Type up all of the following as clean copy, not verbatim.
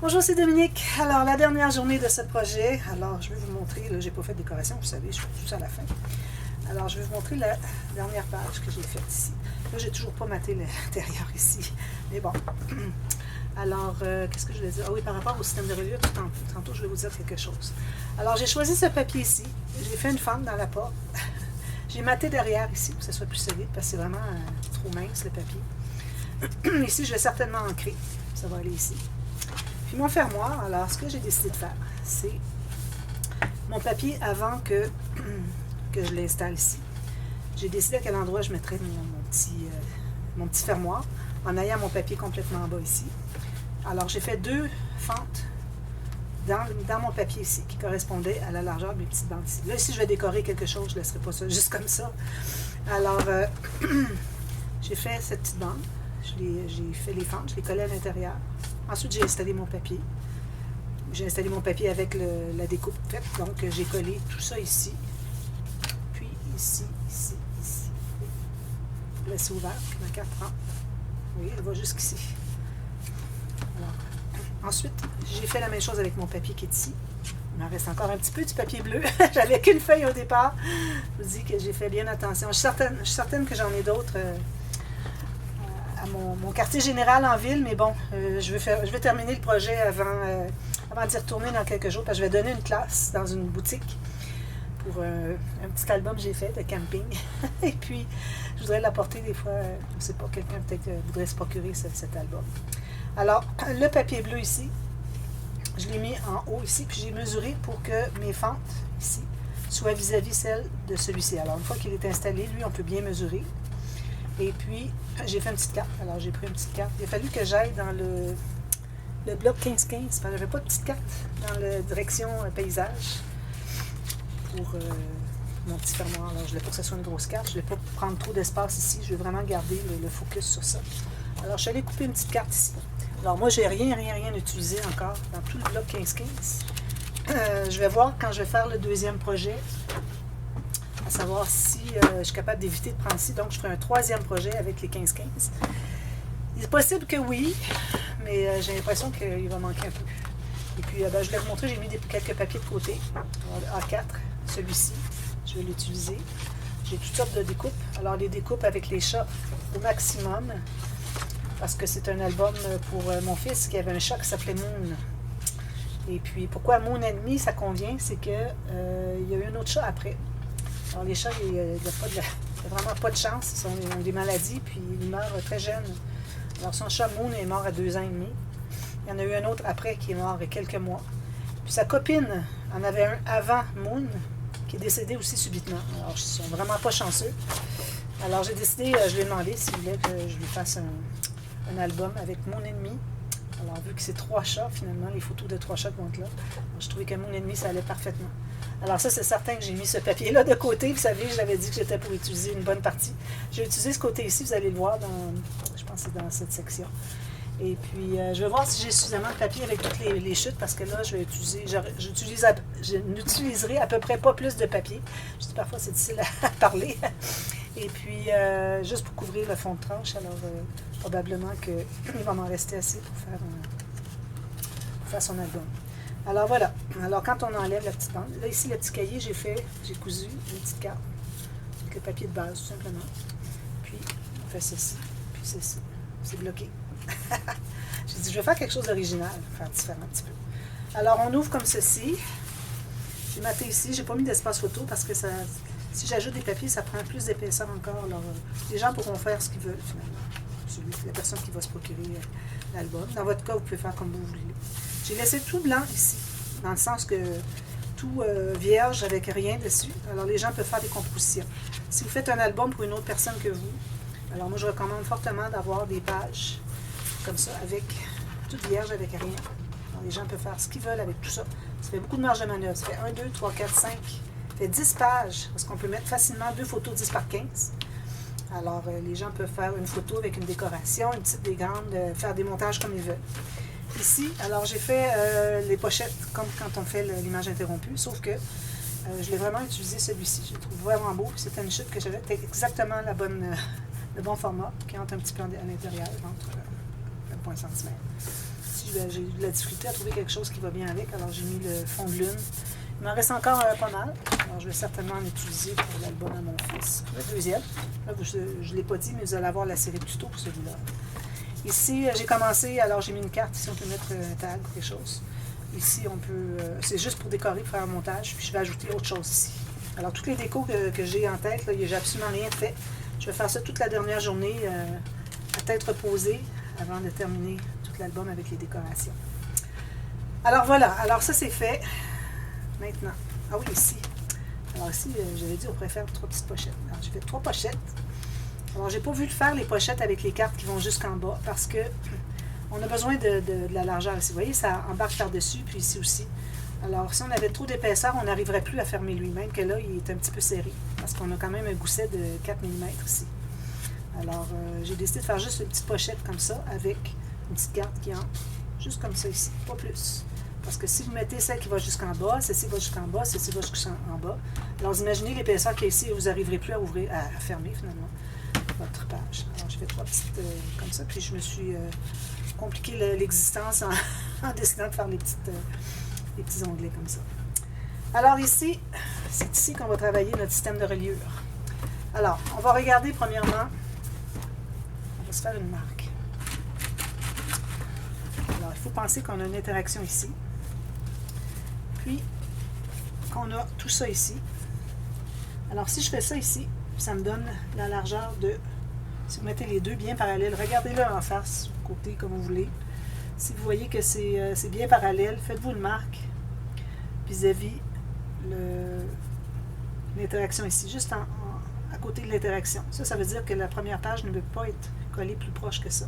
Bonjour, c'est Dominique. Alors, la dernière journée de ce projet. Alors, je vais vous montrer, là, j'ai pas fait de décoration, vous savez, je fais tout ça à la fin. Alors, je vais vous montrer la dernière page que j'ai faite ici. Là, j'ai toujours pas maté l'intérieur ici, mais bon. Alors, qu'est-ce que je voulais dire? Ah oui, par rapport au système de reliure, tantôt, je vais vous dire quelque chose. Alors, j'ai choisi ce papier ici. J'ai fait une fente dans la porte. J'ai maté derrière ici, pour que ce soit plus solide, parce que c'est vraiment trop mince, le papier. Ici, je vais certainement ancrer. Ça va aller ici. Puis mon fermoir, alors ce que j'ai décidé de faire, c'est mon papier avant que je l'installe ici. J'ai décidé à quel endroit je mettrais mon petit fermoir en ayant mon papier complètement en bas ici. Alors j'ai fait deux fentes dans mon papier ici qui correspondaient à la largeur de mes petites bandes ici. Là ici je vais décorer quelque chose, je ne laisserai pas ça juste comme ça. Alors j'ai fait cette petite bande, j'ai fait les fentes, je les collais à l'intérieur. Ensuite, j'ai installé mon papier. J'ai installé mon papier avec la découpe faite. Donc, j'ai collé tout ça ici. Puis, ici. Là, c'est ouvert. Puis, ma carte rentre. Vous voyez, elle va jusqu'ici. Alors, ensuite, j'ai fait la même chose avec mon papier qui est ici. Il m'en reste encore un petit peu du papier bleu. J'avais qu'une feuille au départ. Je vous dis que j'ai fait bien attention. Je suis certaine que j'en ai d'autres à mon quartier général en ville, mais bon, je vais terminer le projet avant d'y retourner dans quelques jours, parce que je vais donner une classe dans une boutique pour un petit album que j'ai fait de camping. Et puis, je voudrais l'apporter des fois, je ne sais pas, quelqu'un peut-être voudrait se procurer cet album. Alors, le papier bleu ici, je l'ai mis en haut ici, puis j'ai mesuré pour que mes fentes ici soient vis-à-vis celles de celui-ci. Alors, une fois qu'il est installé, lui, on peut bien mesurer. Et puis, j'ai fait une petite carte. Alors, j'ai pris une petite carte. Il a fallu que j'aille dans le bloc 15-15, parce que je n'avais pas de petite carte dans la direction paysage pour mon petit fermoir. Alors, je ne voulais pas que ce soit une grosse carte. Je ne voulais pas prendre trop d'espace ici. Je veux vraiment garder le focus sur ça. Alors, je suis allée couper une petite carte ici. Alors, moi, je n'ai rien utilisé encore dans tout le bloc 15-15. Je vais voir quand je vais faire le deuxième projet, à savoir si je suis capable d'éviter de prendre ici. Donc, je ferai un troisième projet avec les 15-15. Il est possible que oui, mais j'ai l'impression qu'il va manquer un peu. Et puis, je vais vous montrer, j'ai mis quelques papiers de côté. Alors, le A4, celui-ci, je vais l'utiliser. J'ai toutes sortes de découpes. Alors, les découpes avec les chats au maximum, parce que c'est un album pour mon fils qui avait un chat qui s'appelait Moon. Et puis, pourquoi Moon ennemi, ça convient, c'est qu'il y a eu un autre chat après. Alors, les chats, il n'y a vraiment pas de chance. Ils ont des maladies, puis ils meurent très jeunes. Alors, son chat Moon est mort à 2 ans et demi. Il y en a eu un autre après qui est mort il y a quelques mois. Puis sa copine en avait un avant Moon, qui est décédé aussi subitement. Alors, ils sont vraiment pas chanceux. Alors, j'ai décidé, je lui ai demandé s'il voulait que je lui fasse un album avec Mon ennemi. Alors, vu que c'est 3 chats, finalement, les photos de 3 chats vont être là. Alors, je trouvais que Mon ennemi, ça allait parfaitement. Alors ça, c'est certain que j'ai mis ce papier-là de côté. Vous savez, je l'avais dit que j'étais pour utiliser une bonne partie. J'ai utilisé ce côté ici, vous allez le voir, je pense que c'est dans cette section. Et puis, je vais voir si j'ai suffisamment de papier avec toutes les chutes, parce que là, je n'utiliserai à peu près pas plus de papier. Je dis parfois, c'est difficile à parler. Et puis, juste pour couvrir le fond de tranche, alors probablement qu'il va m'en rester assez pour faire son album. Alors voilà. Alors quand on enlève la petite bande, là ici le petit cahier, j'ai cousu une petite carte avec le papier de base tout simplement. Puis on fait ceci, puis ceci. C'est bloqué. J'ai dit je vais faire quelque chose d'original, faire différent un petit peu. Alors on ouvre comme ceci. J'ai maté ici, j'ai pas mis d'espace photo parce que si j'ajoute des papiers, ça prend plus d'épaisseur encore. Alors les gens pourront faire ce qu'ils veulent finalement. La personne qui va se procurer l'album. Dans votre cas, vous pouvez faire comme vous voulez. J'ai laissé tout blanc ici, dans le sens que tout vierge avec rien dessus. Alors les gens peuvent faire des compositions. Si vous faites un album pour une autre personne que vous, alors moi je recommande fortement d'avoir des pages comme ça, avec tout vierge avec rien. Alors les gens peuvent faire ce qu'ils veulent avec tout ça. Ça fait beaucoup de marge de manœuvre. Ça fait 1, 2, 3, 4, 5. Ça fait 10 pages, parce qu'on peut mettre facilement 2 photos 10 par 15. Alors, les gens peuvent faire une photo avec une décoration, une petite, des grandes, faire des montages comme ils veulent. Ici, alors j'ai fait les pochettes comme quand on fait l'image interrompue, sauf que je l'ai vraiment utilisé celui-ci. Je le trouve vraiment beau. C'était une chute que j'avais, c'était exactement le bon format, qui entre un petit peu à l'intérieur, entre 1,5 cm. aussi, j'ai eu de la difficulté à trouver quelque chose qui va bien avec. Alors, j'ai mis le fond de lune. Il m'en reste encore pas mal. Alors, je vais certainement en utiliser pour l'album à mon fils. Le deuxième. Là, je ne l'ai pas dit, mais vous allez avoir la série tuto pour celui-là. Ici, j'ai commencé, alors j'ai mis une carte. Ici, on peut mettre un tag ou quelque chose. Ici, on peut... c'est juste pour décorer, pour faire un montage. Puis, je vais ajouter autre chose ici. Alors, toutes les décos que j'ai en tête, j'ai absolument rien fait. Je vais faire ça toute la dernière journée, à tête reposée, avant de terminer tout l'album avec les décorations. Alors, voilà. Alors, ça, c'est fait. Maintenant, ah oui, ici. Alors ici, j'avais dit on pourrait faire 3 petites pochettes. Alors j'ai fait 3 pochettes. Alors j'ai pas vu de faire les pochettes avec les cartes qui vont jusqu'en bas parce que on a besoin de la largeur ici. Vous voyez, ça embarque par-dessus, puis ici aussi. Alors si on avait trop d'épaisseur, on n'arriverait plus à fermer lui-même, que là, il est un petit peu serré parce qu'on a quand même un gousset de 4 mm ici. Alors j'ai décidé de faire juste une petite pochette comme ça avec une petite carte qui entre juste comme ça ici, pas plus. Parce que si vous mettez celle qui va jusqu'en bas, celle-ci va jusqu'en bas, celle-ci va jusqu'en bas. Alors, vous imaginez l'épaisseur qu'il y a ici et vous n'arriverez plus à ouvrir, à fermer finalement votre page. Alors, j'ai fait 3 petites comme ça, puis je me suis compliqué l'existence en décidant de faire les petits onglets comme ça. Alors ici, c'est ici qu'on va travailler notre système de reliure. Alors, on va regarder premièrement, on va se faire une marque. Alors, il faut penser qu'on a une interaction ici. Puis, qu'on a tout ça ici. Alors, si je fais ça ici, ça me donne la largeur de... Si vous mettez les deux bien parallèles, regardez-le en face, côté, comme vous voulez. Si vous voyez que c'est bien parallèle, faites-vous une marque vis-à-vis l'interaction ici, juste à côté de l'interaction. Ça veut dire que la première page ne peut pas être collée plus proche que ça.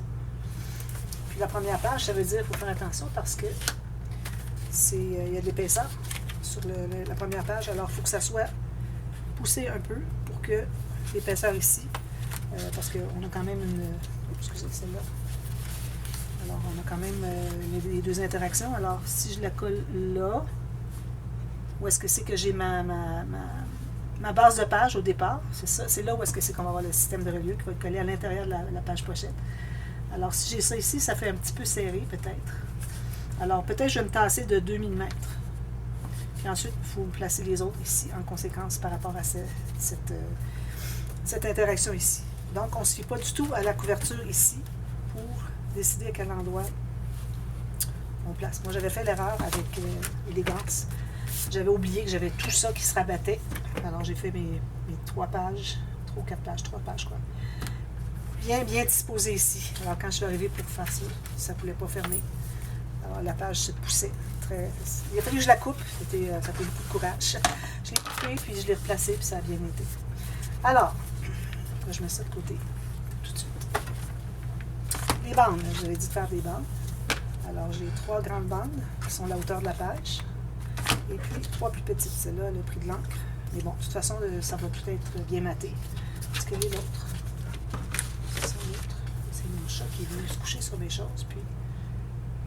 Puis la première page, ça veut dire qu'il faut faire attention parce que il y a de l'épaisseur sur la première page, alors il faut que ça soit poussé un peu pour que l'épaisseur ici, parce qu'on a quand même une... Excusez, celle-là. Alors, on a quand même les deux interactions. Alors, si je la colle là, où est-ce que c'est que j'ai ma base de page au départ? C'est ça, c'est là où est-ce que c'est qu'on va avoir le système de reliure qui va être collé à l'intérieur de la page pochette. Alors, si j'ai ça ici, ça fait un petit peu serré, peut-être. Alors, peut-être je vais me tasser de 2 mm. Puis ensuite, il faut placer les autres ici, en conséquence, par rapport à cette interaction ici. Donc, on ne se fie pas du tout à la couverture ici pour décider à quel endroit on place. Moi, j'avais fait l'erreur avec Élégance. J'avais oublié que j'avais tout ça qui se rabattait. Alors, j'ai fait mes 3 pages, 3 ou 4 pages, 3 pages, quoi. Bien disposé ici. Alors, quand je suis arrivée pour faire ça, ça ne voulait pas fermer. Alors, la page se poussait. Il a fallu que je la coupe. Ça fait beaucoup de courage. Je l'ai coupée, puis je l'ai replacée, puis ça a bien été. Alors, je mets ça de côté tout de suite. Les bandes, j'avais dit de faire des bandes. Alors, j'ai 3 grandes bandes qui sont à la hauteur de la page. Et puis, 3 plus petites. Celle-là, le prix de l'encre. Mais bon, de toute façon, ça va tout être bien maté. Parce que les autres, c'est mon chat qui est venu se coucher sur mes choses. Puis,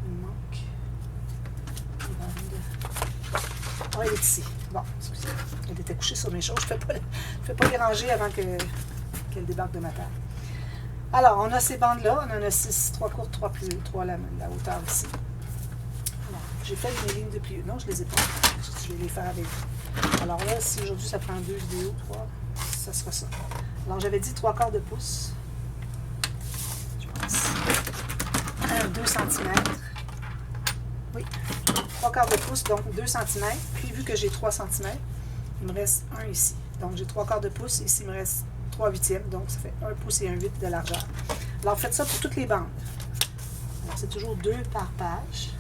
il me manque une bande. Ah, elle est ici. Bon, excusez. Elle était couchée sur mes choses. Je ne fais pas les ranger avant qu'elle débarque de ma table. Alors, on a ces bandes-là. On en a 6, 3 courtes, 3 la hauteur ici. Alors, j'ai fait mes lignes de pli. Non, je ne les ai pas. Je vais les faire avec vous. Alors là, si aujourd'hui ça prend 2 vidéos, 3, ça sera ça. Alors, j'avais dit 3/4 de pouce. Je pense. 2 cm. Oui, 3/4 de pouce, donc 2 cm. Puis, vu que j'ai 3 cm, il me reste un ici. Donc, j'ai 3/4 de pouce. Ici, il me reste 3/8, donc ça fait 1 pouce et 1/8 de largeur. Alors, faites ça pour toutes les bandes. Alors, c'est toujours 2 par page.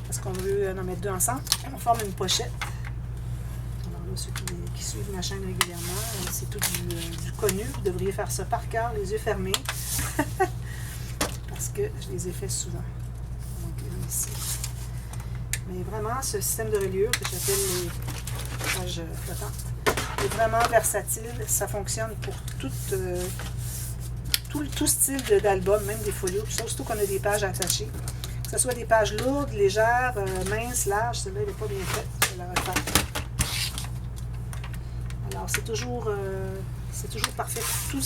Parce qu'on veut en mettre 2 ensemble. On forme une pochette. Alors là, ceux qui suivent ma chaîne régulièrement, c'est tout du connu. Vous devriez faire ça par cœur, les yeux fermés. Parce que je les ai fait souvent. Donc, ici. Mais vraiment, ce système de reliure que j'appelle les pages flottantes est vraiment versatile. Ça fonctionne pour tout style d'album, même des folios. Surtout qu'on a des pages attachées. Que ce soit des pages lourdes, légères, minces, larges, celle-là, elle n'est pas bien faite. Je vais la refaire. Alors, c'est toujours parfait pour tout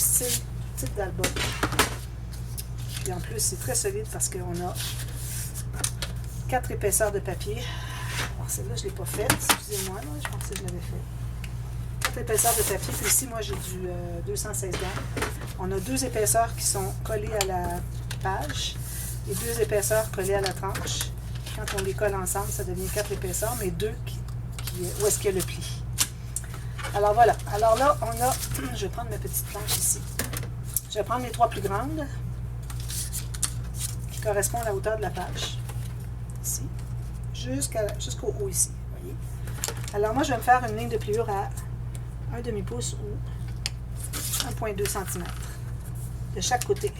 type d'album. Puis en plus, c'est très solide parce qu'on a 4 épaisseurs de papier. Alors celle-là, je ne l'ai pas faite. Excusez-moi, là, je pensais que je l'avais fait. 4 épaisseurs de papier. Puis ici, moi, j'ai du 216 grammes. On a 2 épaisseurs qui sont collées à la page et 2 épaisseurs collées à la tranche. Quand on les colle ensemble, ça devient 4 épaisseurs, mais 2 où est-ce qu'il y a le pli. Alors voilà. Alors là, on a... Je vais prendre ma petite planche ici. Je vais prendre les 3 plus grandes qui correspondent à la hauteur de la page. Ici. Jusqu'au haut ici. Voyez. Alors moi, je vais me faire une ligne de pliure à 1 demi-pouce ou 1,2 cm de chaque côté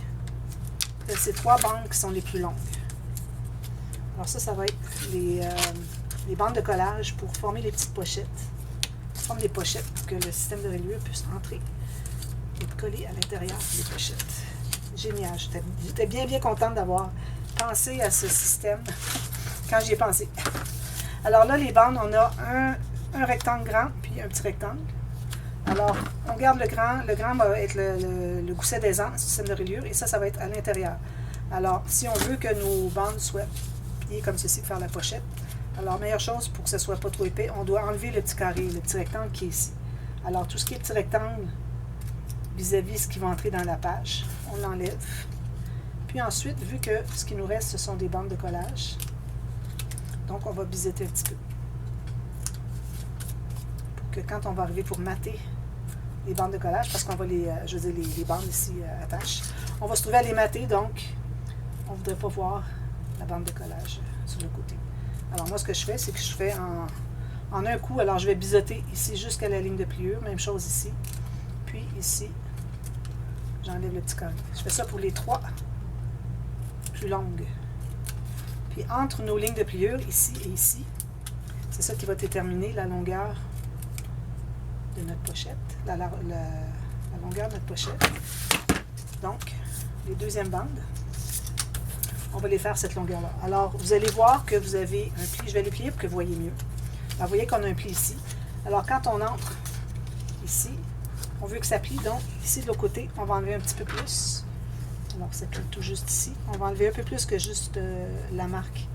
de ces 3 bandes qui sont les plus longues. Alors ça va être les bandes de collage pour former les petites pochettes. On forme les pochettes pour que le système de reliure puisse entrer et coller à l'intérieur des pochettes. Génial. J'étais bien contente d'avoir pensé à ce système quand j'y ai pensé. Alors là, les bandes, on a un rectangle grand puis un petit rectangle. Alors, on garde le grand. Le grand va être le gousset d'aisance, le système de reliure, et ça va être à l'intérieur. Alors, si on veut que nos bandes soient pliées comme ceci pour faire la pochette, alors, meilleure chose pour que ce ne soit pas trop épais, on doit enlever le petit carré, le petit rectangle qui est ici. Alors, tout ce qui est petit rectangle vis-à-vis ce qui va entrer dans la page, on l'enlève. Puis ensuite, vu que ce qui nous reste, ce sont des bandes de collage, donc on va biseauter un petit peu. Pour que quand on va arriver pour mater les bandes de collage, parce qu'on va les bandes ici attachent, on va se trouver à les mater, donc on ne voudrait pas voir la bande de collage sur le côté. Alors moi, ce que je fais, c'est que je fais en un coup. Alors je vais biseauter ici jusqu'à la ligne de pliure, même chose ici. Puis ici, j'enlève le petit carré. Je fais ça pour les 3 plus longues. Puis entre nos lignes de pliure, ici et ici, c'est ça qui va déterminer la longueur de notre pochette, la longueur de notre pochette. Donc, les deuxièmes bandes, on va les faire cette longueur-là. Alors, vous allez voir que vous avez un pli. Je vais les plier pour que vous voyez mieux. Alors, vous voyez qu'on a un pli ici. Alors, quand on entre ici, on veut que ça plie. Donc, ici, de l'autre côté, on va enlever un petit peu plus. Alors, ça plie tout juste ici. On va enlever un peu plus que juste la marque.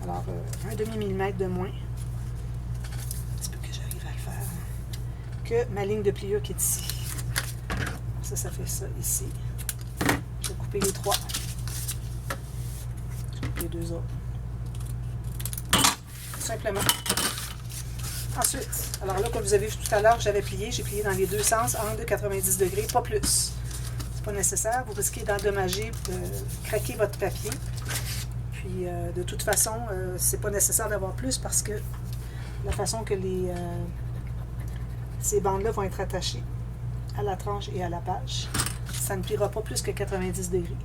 Alors, un demi-millimètre de moins. Un petit peu que j'arrive à le faire. Que ma ligne de pliure qui est ici. Alors, ça fait ça ici. Je vais couper les 3. Les 2 autres. Tout simplement. Ensuite, alors là, comme vous avez vu tout à l'heure, j'ai plié dans les 2 sens, angle de 90 degrés, pas plus. C'est pas nécessaire, vous risquez d'endommager, craquer votre papier. Puis, de toute façon, c'est pas nécessaire d'avoir plus parce que la façon que ces bandes-là vont être attachées à la tranche et à la page, ça ne pliera pas plus que 90 degrés.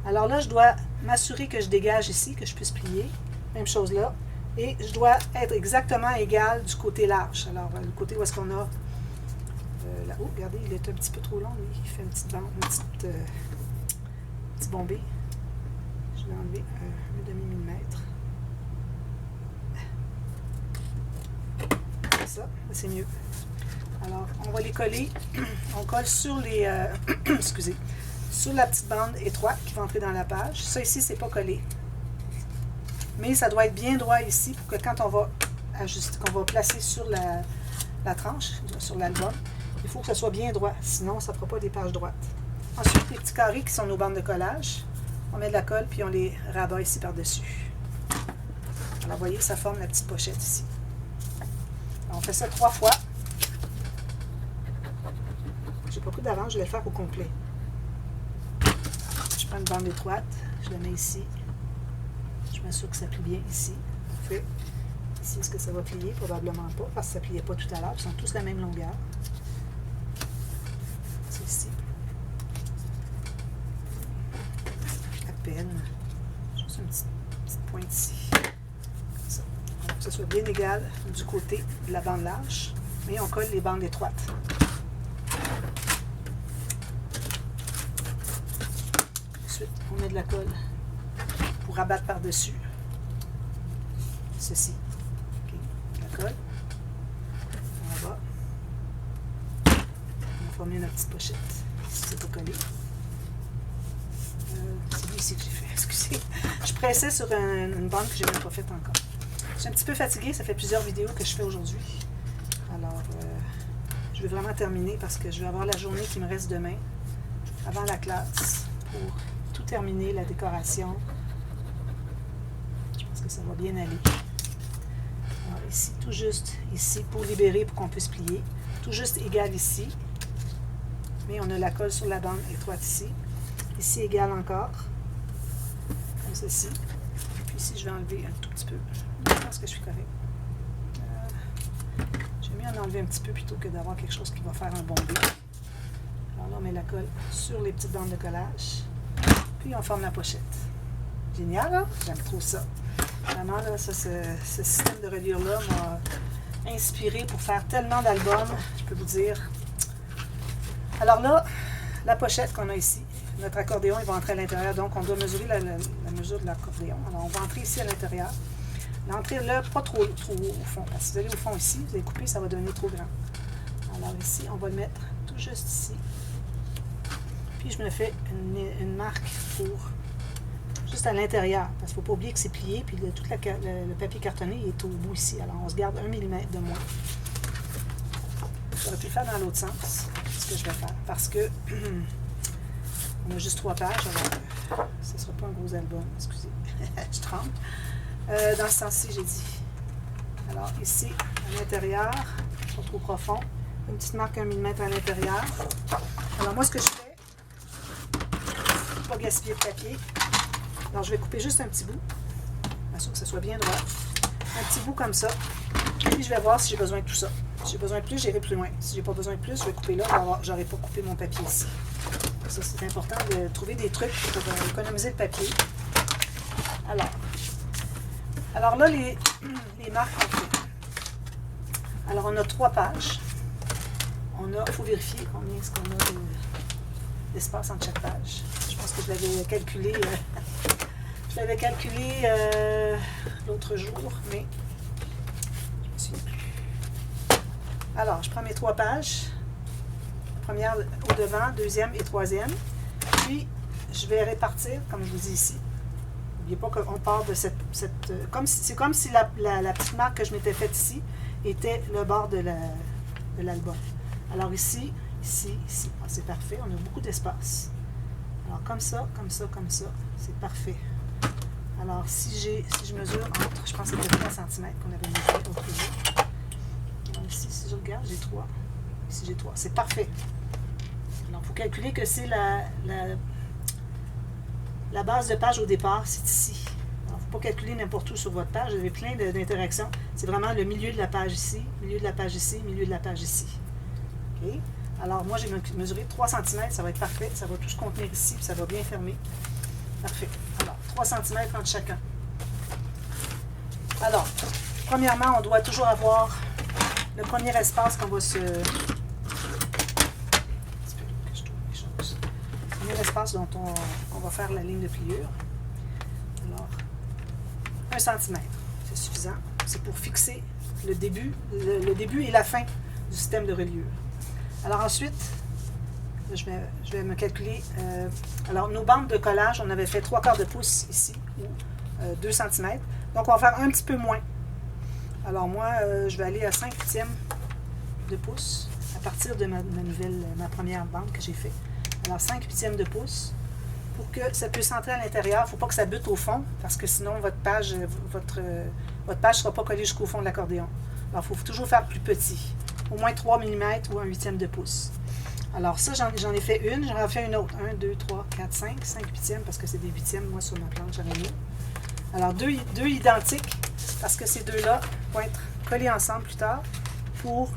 Alors là, je dois m'assurer que je dégage ici, que je puisse plier. Même chose là. Et je dois être exactement égal du côté large. Alors, le côté où est-ce qu'on a là-haut, regardez, il est un petit peu trop long, lui. Il fait une petite bande, petite bombée. Je vais enlever un demi-millimètre. Ça, c'est mieux. Alors, on va les coller. On colle sur les... excusez. Sur la petite bande étroite qui va entrer dans la page. Ça ici, c'est pas collé. Mais ça doit être bien droit ici pour que quand on va ajuster, qu'on va placer sur la tranche, sur l'album, il faut que ce soit bien droit. Sinon, ça ne fera pas des pages droites. Ensuite, les petits carrés qui sont nos bandes de collage, on met de la colle puis on les rabat ici par-dessus. Alors, vous voyez, ça forme la petite pochette ici. Alors, on fait ça 3 fois. J'ai pas pris d'avance, je vais le faire au complet. Je prends une bande étroite, je la mets ici. Je m'assure que ça plie bien ici. Parfait. Ici, est-ce que ça va plier? Probablement pas, parce que ça ne pliait pas tout à l'heure. Ils sont tous la même longueur. C'est ici. À peine. Juste une petite pointe ici. Comme ça. Alors, que ce soit bien égal du côté de la bande large. Mais on colle les bandes étroites. Ensuite, on met de la colle pour rabattre par-dessus ceci. Okay. La colle. On va former notre petite pochette. Si c'est pas collé. C'est lui ici que j'ai fait, excusez. Je pressais sur une bande que je n'ai même pas faite encore. Je suis un petit peu fatiguée, ça fait plusieurs vidéos que je fais aujourd'hui. Alors, je vais vraiment terminer parce que je vais avoir la journée qui me reste demain, avant la classe, pour tout terminer, la décoration. Je pense que ça va bien aller. Alors ici, tout juste ici, pour libérer, pour qu'on puisse plier. Tout juste égal ici. Mais on a la colle sur la bande étroite ici. Ici, égal encore. Comme ceci. Puis ici, je vais enlever un tout petit peu. Je pense que je suis correct. J'aime mieux en enlever un petit peu plutôt que d'avoir quelque chose qui va faire un bombé. Alors là, on met la colle sur les petites bandes de collage. Puis on forme la pochette. Génial, hein? J'aime trop ça. Vraiment, là, ça, ce système de reliure-là m'a inspiré pour faire tellement d'albums, je peux vous dire. Alors là, la pochette qu'on a ici, notre accordéon, il va entrer à l'intérieur, donc on doit mesurer la mesure de l'accordéon. Alors on va entrer ici à l'intérieur. L'entrée là, pas trop au fond, parce que si vous allez au fond ici, vous allez couper, ça va devenir trop grand. Alors ici, on va le mettre tout juste ici. Puis je me fais une marque pour juste à l'intérieur, parce qu'il ne faut pas oublier que c'est plié, puis tout le papier cartonné est au bout ici. Alors on se garde 1 mm de moins. J'aurais pu le faire dans l'autre sens, c'est ce que je vais faire, parce que on a juste 3 pages, alors ce ne sera pas un gros album, excusez, je tremble. Dans ce sens-ci, j'ai dit. Alors ici, à l'intérieur, pas trop profond, une petite marque 1 mm à l'intérieur. Alors moi, ce que je fais, pas gaspiller de papier. Alors je vais couper juste un petit bout, m'assurer que ça soit bien droit. Un petit bout comme ça. Puis je vais voir si j'ai besoin de tout ça. Si j'ai besoin de plus, j'irai plus loin. Si j'ai pas besoin de plus, je vais couper là. J'aurai pas coupé mon papier ici. Ça, c'est important de trouver des trucs pour économiser le papier. Alors là, les marques qu'on fait. Alors on a 3 pages. Il faut vérifier combien est-ce qu'on a d'espace entre chaque page. Je pense que je l'avais calculé. Je l'avais calculé l'autre jour, mais je ne me souviens plus. Alors, je prends mes 3 pages. Première au devant, deuxième et troisième. Puis, je vais répartir, comme je vous dis ici. N'oubliez pas qu'on part de cette c'est comme si la petite marque que je m'étais faite ici était le bord de l'album. Alors ici, ici, ici. Ah, c'est parfait, on a beaucoup d'espace. Alors comme ça, comme ça, comme ça, c'est parfait. Alors si je mesure entre, je pense que c'était 3 cm qu'on avait mesuré l'autre jour. Alors ici, si je regarde, j'ai 3. Ici, j'ai 3. C'est parfait. Alors, il faut calculer que c'est la base de page au départ, c'est ici. Alors, il ne faut pas calculer n'importe où sur votre page. Vous avez plein d'interactions. C'est vraiment le milieu de la page ici, milieu de la page ici, milieu de la page ici. OK? Alors, moi, j'ai mesuré 3 cm, ça va être parfait. Ça va tout se contenir ici, puis ça va bien fermer. Parfait. Alors, 3 cm entre chacun. Alors, premièrement, on doit toujours avoir le premier espace qu'on va se... Un petit peu que je trouve les choses. Le premier espace dont on va faire la ligne de pliure. Alors, 1 cm, c'est suffisant. C'est pour fixer le début et la fin du système de reliure. Alors ensuite, je vais me calculer. Alors, nos bandes de collage, on avait fait 3/4 de pouce ici, ou 2 cm. Donc, on va faire un petit peu moins. Alors, moi, je vais aller à 5/8 de pouce à partir de ma première bande que j'ai faite. Alors, 5/8 de pouce pour que ça puisse entrer à l'intérieur. Il ne faut pas que ça bute au fond parce que sinon, votre page ne sera pas collée jusqu'au fond de l'accordéon. Alors, il faut toujours faire plus petit. Au moins 3 mm ou 1/8 de pouce. Alors ça, j'en ai fait une. J'en ai fait une autre. 1, 2, 3, 4, 5. 5/8 parce que c'est des 8e, moi, sur ma planche j'en ai mis. Alors, deux identiques parce que ces deux-là vont être collés ensemble plus tard pour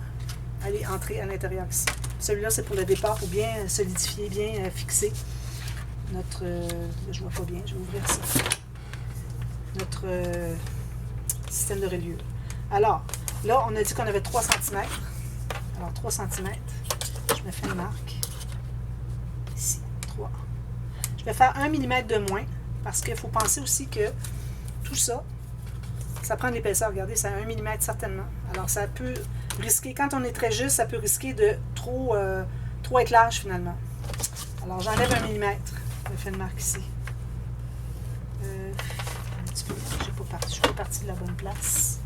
aller entrer à l'intérieur ici. Celui-là, c'est pour le départ, pour bien solidifier, bien fixer notre... je vois pas bien, je vais ouvrir ça. Notre système de reliure. Alors, là, on a dit qu'on avait 3 cm. Alors, 3 cm. Je me fais une marque. Ici, 3. Je vais faire 1 mm de moins parce qu'il faut penser aussi que tout ça, ça prend de l'épaisseur. Regardez, c'est 1 mm certainement. Alors, ça peut risquer, quand on est très juste, ça peut risquer de trop être large finalement. Alors, j'enlève 1 mm. On a fait une marque ici. Un petit peu, je suis pas partie de la bonne place.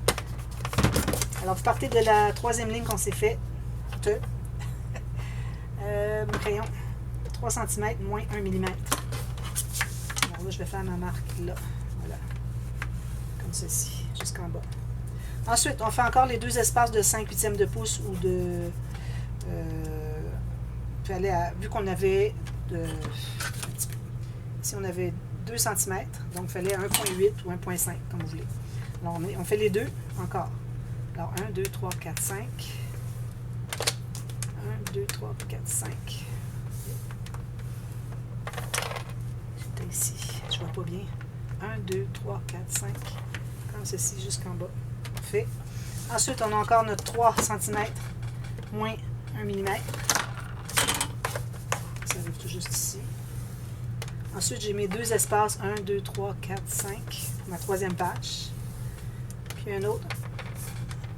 Alors, vous partez de la troisième ligne qu'on s'est fait. Mon crayon, 3 cm moins 1 mm. Alors là, je vais faire ma marque là. Voilà. Comme ceci, jusqu'en bas. Ensuite, on fait encore les deux espaces de 5/8 de pouce ou de... vu qu'on avait... ici, on avait 2 cm, donc il fallait 1,8 ou 1,5, comme vous voulez. Alors, on fait les deux encore. Alors, 1, 2, 3, 4, 5. 1, 2, 3, 4, 5. C'était ici. Je vois pas bien. 1, 2, 3, 4, 5. Comme ceci, jusqu'en bas. Parfait. Ensuite, on a encore notre 3 cm moins 1 mm. Ça arrive tout juste ici. Ensuite, j'ai mes deux espaces. 1, 2, 3, 4, 5. Ma troisième page. Puis un autre.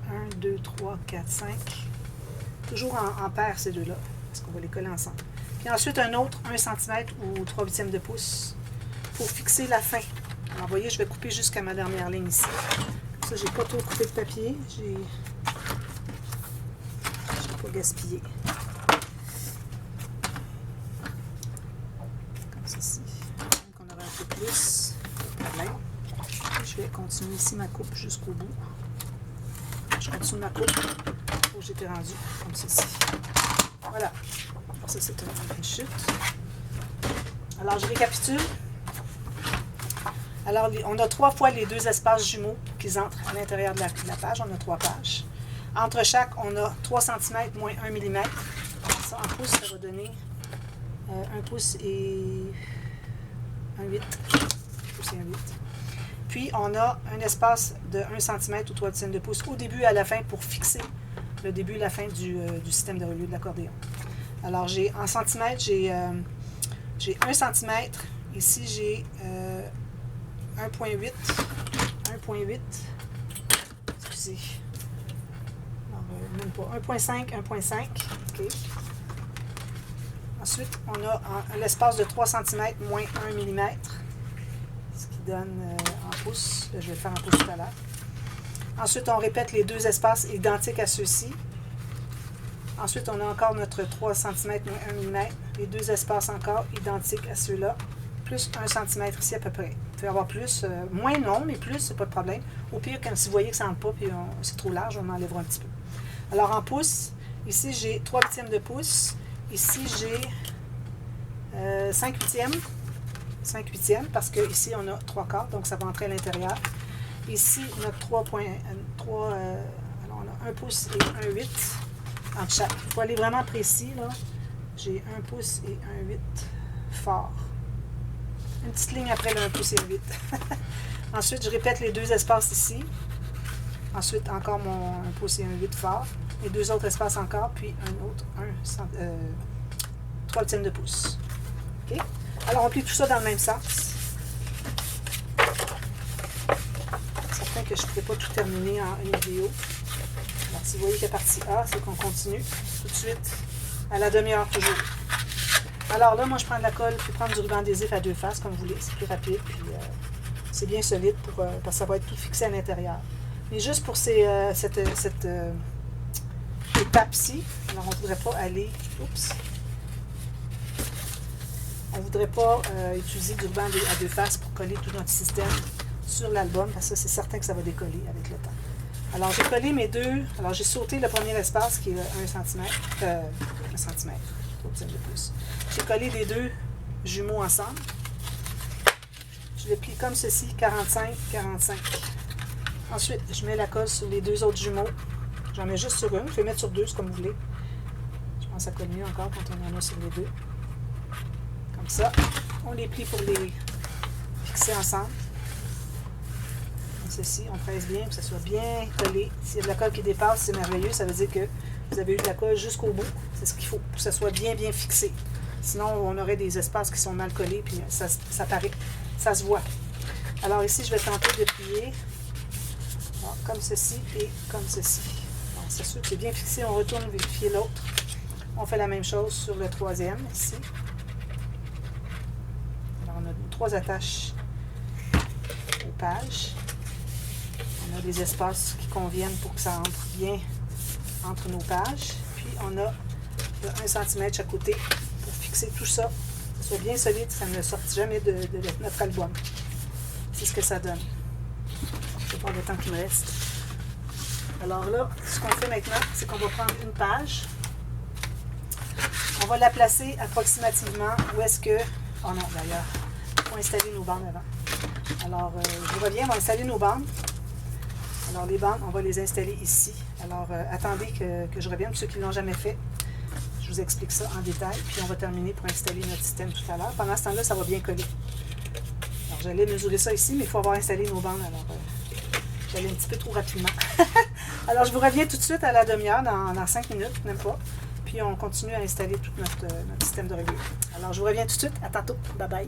1, 2, 3, 4, 5. Toujours en paire, ces deux-là, parce qu'on va les coller ensemble. Puis ensuite, un autre 1 cm ou 3/8 de pouce pour fixer la fin. Alors, vous voyez, je vais couper jusqu'à ma dernière ligne ici. Comme ça, je n'ai pas trop coupé de papier. Je n'ai pas gaspillé. Comme ceci. Donc, on aura un peu plus. Pas de problème. Et je vais continuer ici ma coupe jusqu'au bout. Je continue ma coupe où j'étais rendue, comme ceci. Voilà. Ça, c'est une chute. Alors, je récapitule. Alors, on a 3 fois les deux espaces jumeaux qui entrent à l'intérieur de la page. On a 3 pages. Entre chaque, on a 3 cm moins 1 mm. Ça, en pouces, ça va donner 1 pouce et 1,8. 1 pouce et 1,8. Puis, on a un espace de 1 cm ou 3/10 de pouce au début et à la fin pour fixer le début et la fin du système de relieu de l'accordéon. Alors, en centimètres, j'ai 1 cm. Ici, j'ai 1,8. 1,8. Excusez. Même pas. 1,5, 1,5. OK. Ensuite, on a l'espace de 3 cm moins 1 mm. Ce qui donne en pouces. Je vais le faire en pouces tout à l'heure. Ensuite, on répète les deux espaces identiques à ceux-ci. Ensuite, on a encore notre 3 cm moins 1 mm. Les deux espaces encore identiques à ceux-là. Plus 1 cm ici à peu près. Vous pouvez avoir plus. Moins non, mais plus, c'est pas de problème. Au pire, quand si vous voyez que ça n'entre pas et c'est trop large, on enlèvera un petit peu. Alors, en pouces, ici, j'ai 3/8 de pouce. Ici, j'ai 5/8. 5/8 parce que ici on a 3/4, donc ça va entrer à l'intérieur. Ici, notre 3, alors on a 1 pouce et 1,8 entre chaque. Il faut aller vraiment précis, là. J'ai 1 pouce et 1,8 fort. Une petite ligne après le 1 pouce et 1,8. Ensuite, je répète les deux espaces ici. Ensuite, encore mon 1 pouce et 1,8 fort. Les deux autres espaces encore, puis un autre 3/10 de pouce. OK? Alors, on plie tout ça dans le même sens. Certain que je ne pourrais pas tout terminer en une vidéo. Alors, si vous voyez que la partie A, c'est qu'on continue tout de suite à la demi-heure toujours. Alors là, moi, je prends de la colle, puis prendre du ruban adhésif à 2 faces, comme vous voulez. C'est plus rapide, puis c'est bien solide parce que ça va être tout fixé à l'intérieur. Mais juste pour cette étape-ci, alors on ne voudrait pas aller... Oups! On ne voudrait pas utiliser du ruban à 2 faces pour coller tout notre système sur l'album, parce que c'est certain que ça va décoller avec le temps. Alors, j'ai collé mes deux... Alors, j'ai sauté le premier espace, qui est 1 cm. 1 cm, 3/10 de pouce. J'ai collé les deux jumeaux ensemble. Je les plie comme ceci, 45, 45. Ensuite, je mets la colle sur les deux autres jumeaux. J'en mets juste sur une. Vous pouvez mettre sur 2, c'est comme vous voulez. Je pense que ça colle mieux encore quand on en a sur les deux. Comme ça. On les plie pour les fixer ensemble. Comme ceci. On presse bien, que ça soit bien collé. S'il y a de la colle qui dépasse, c'est merveilleux. Ça veut dire que vous avez eu de la colle jusqu'au bout. C'est ce qu'il faut, pour que ça soit bien, bien fixé. Sinon, on aurait des espaces qui sont mal collés, puis ça paraît. Ça se voit. Alors ici, je vais tenter de plier comme ceci et comme ceci. C'est sûr que c'est bien fixé. On retourne vérifier l'autre. On fait la même chose sur le troisième, ici. 3 attaches aux pages. On a des espaces qui conviennent pour que ça entre bien entre nos pages. Puis on a 1 cm chaque côté pour fixer tout ça, que ce soit bien solide, que ça ne sorte jamais de notre album. C'est ce que ça donne. Je vais voir le temps qu'il me reste. Alors là, ce qu'on fait maintenant, c'est qu'on va prendre une page. On va la placer approximativement où est-ce que... Oh non, d'ailleurs, il faut installer nos bandes avant. Alors, je reviens, on va installer nos bandes. Alors, les bandes, on va les installer ici. Alors, attendez que je revienne. Pour ceux qui ne l'ont jamais fait, je vous explique ça en détail. Puis, on va terminer pour installer notre système tout à l'heure. Pendant ce temps-là, ça va bien coller. Alors, j'allais mesurer ça ici, mais il faut avoir installé nos bandes. Alors, j'allais un petit peu trop rapidement. Alors, je vous reviens tout de suite à la demi-heure, dans 5 minutes, même pas. Puis, on continue à installer tout notre système de régler. Alors, je vous reviens tout de suite. À tantôt. Bye bye.